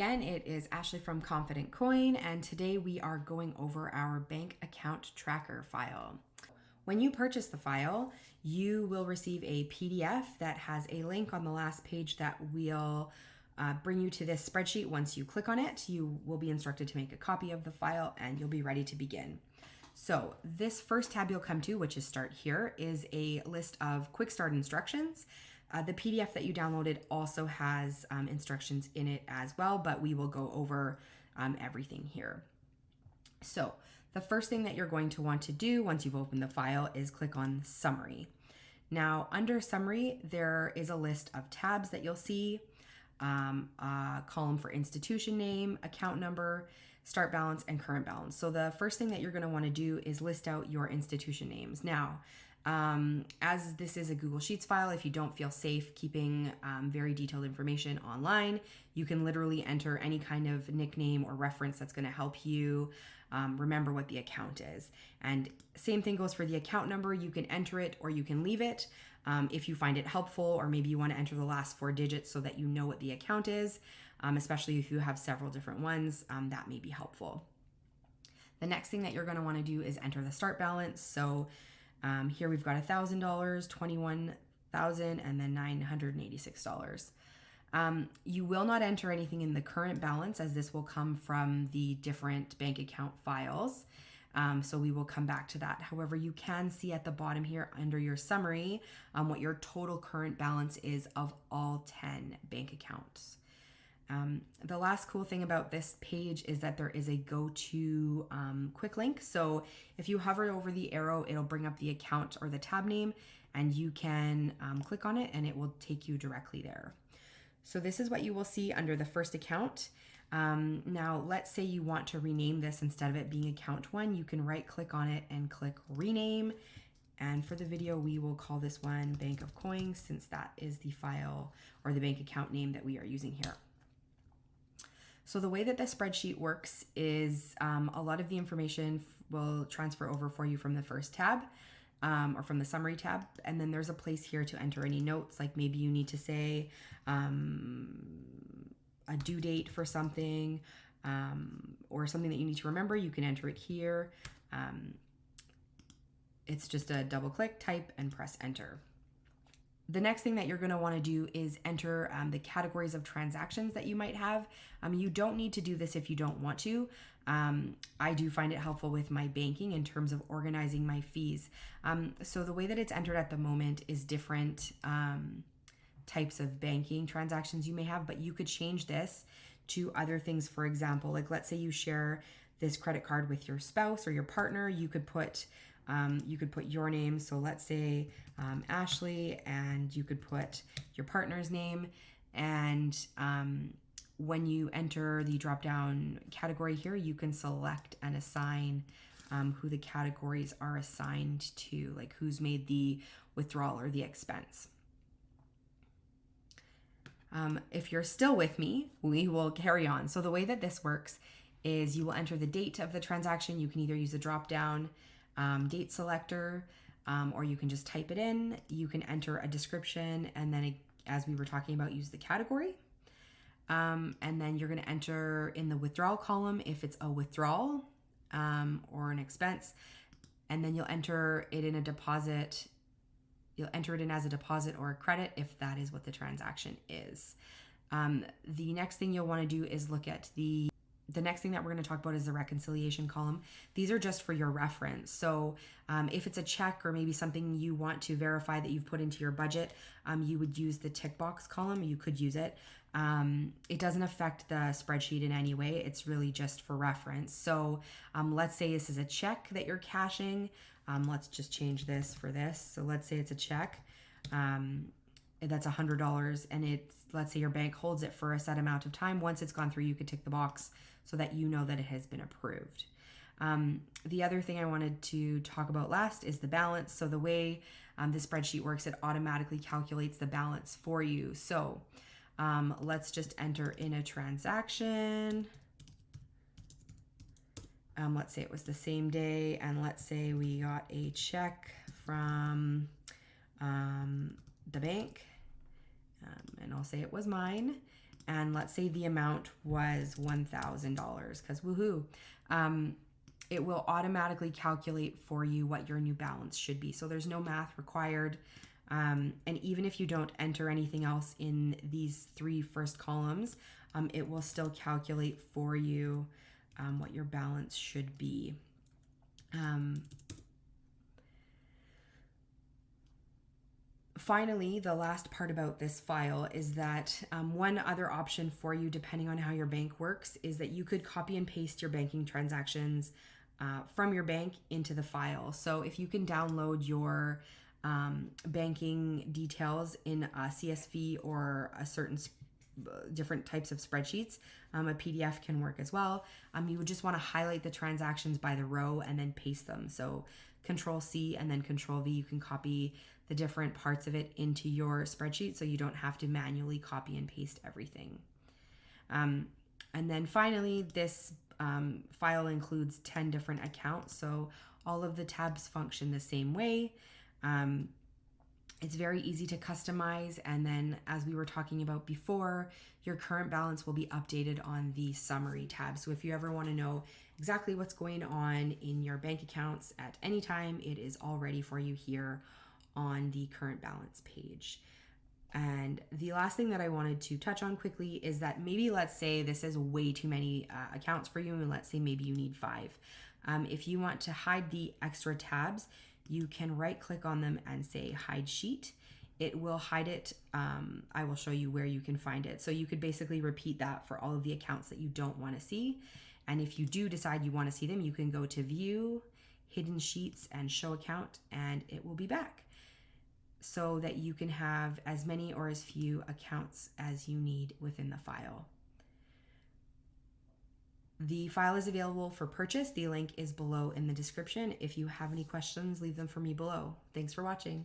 Again, it is Ashley from Confident Coin, and today we are going over our bank account tracker file. When you purchase the file, you will receive a PDF that has a link on the last page that will bring you to this spreadsheet. Once you click on it, you will be instructed to make a copy of the file and you'll be ready to begin. So this first tab you'll come to, which is Start Here, is a list of Quickstart instructions. The PDF that you downloaded also has instructions in it as well, but we will go over everything here. So the first thing that you're going to want to do once you've opened the file is click on Summary. Now, under Summary, there is a list of tabs that you'll see, a column for institution name, account number, start balance, and current balance. So the first thing that you're going to want to do is list out your institution names. Now, as this is a Google Sheets file, if you don't feel safe keeping very detailed information online, you can literally enter any kind of nickname or reference that's going to help you remember what the account is. And same thing goes for the account number. You can enter it or you can leave it if you find it helpful, or maybe you want to enter the last 4 digits so that you know what the account is, especially if you have several different ones, that may be helpful. The next thing that you're going to want to do is enter the start balance. So here we've got $1,000, $21,000, and then $986. You will not enter anything in the current balance, as this will come from the different bank account files. So we will come back to that. However, you can see at the bottom here under your summary what your total current balance is of all 10 bank accounts. The last cool thing about this page is that there is a go to quick link. So if you hover over the arrow, it'll bring up the account or the tab name, and you can click on it and it will take you directly there. So this is what you will see under the first account. Now, let's say you want to rename this. Instead of it being account 1, you can right click on it and click rename. And for the video, we will call this one Bank of Coins, since that is the file or the bank account name that we are using here. So the way that the spreadsheet works is a lot of the information will transfer over for you from the first tab or from the summary tab. And then there's a place here to enter any notes, like maybe you need to say a due date for something or something that you need to remember. You can enter it here. It's just a double click, type, and press enter. The next thing that you're going to want to do is enter the categories of transactions that you might have. You don't need to do this if you don't want to. I do find it helpful with my banking in terms of organizing my fees. So the way that it's entered at the moment is different types of banking transactions you may have, but you could change this to other things. For example, like let's say you share this credit card with your spouse or your partner, you could put your name. So let's say Ashley, and you could put your partner's name. And when you enter the drop-down category here, you can select and assign who the categories are assigned to, like who's made the withdrawal or the expense. If you're still with me, we will carry on. So the way that this works is you will enter the date of the transaction. You can either use the drop-down date selector, or you can just type it in. You can enter a description, and then as we were talking about, use the category. And then you're going to enter in the withdrawal column if it's a withdrawal or an expense, and then you'll enter it in a deposit. You'll enter it in as a deposit or a credit if that is what the transaction is. The next thing you'll want to do is look at the next thing that we're going to talk about is the reconciliation column. These are just for your reference. So if it's a check or maybe something you want to verify that you've put into your budget, you would use the tick box column. You could use it. It doesn't affect the spreadsheet in any way. It's really just for reference. So let's say this is a check that you're cashing. Let's just change this for this. So let's say it's a check. That's $100, and let's say your bank holds it for a set amount of time. Once it's gone through, you could tick the box so that you know that it has been approved. The other thing I wanted to talk about last is the balance. So the way the spreadsheet works, it automatically calculates the balance for you. So let's just enter in a transaction. Let's say it was the same day, and let's say we got a check from the bank, and I'll say it was mine, and let's say the amount was $1,000, because woohoo, it will automatically calculate for you what your new balance should be. So there's no math required. And even if you don't enter anything else in these three first columns, it will still calculate for you what your balance should be. Finally, the last part about this file is that one other option for you, depending on how your bank works, is that you could copy and paste your banking transactions from your bank into the file. So if you can download your banking details in a CSV or a certain different types of spreadsheets, a PDF can work as well. You would just want to highlight the transactions by the row and then paste them. So Control C and then Control V, you can copy the different parts of it into your spreadsheet so you don't have to manually copy and paste everything. And then finally, this file includes 10 different accounts, so all of the tabs function the same way. It's very easy to customize, and then as we were talking about before, your current balance will be updated on the summary tab. So if you ever want to know exactly what's going on in your bank accounts at any time, it is all ready for you here on the current balance page. And the last thing that I wanted to touch on quickly is that maybe let's say this is way too many accounts for you, and let's say maybe you need 5. If you want to hide the extra tabs, you can right click on them and say hide sheet. It will hide it. I will show you where you can find it. So you could basically repeat that for all of the accounts that you don't want to see. And if you do decide you want to see them, you can go to view, hidden sheets, and show account, and it will be back, so that you can have as many or as few accounts as you need within the file. The file is available for purchase. The link is below in the description. If you have any questions, leave them for me below. Thanks for watching.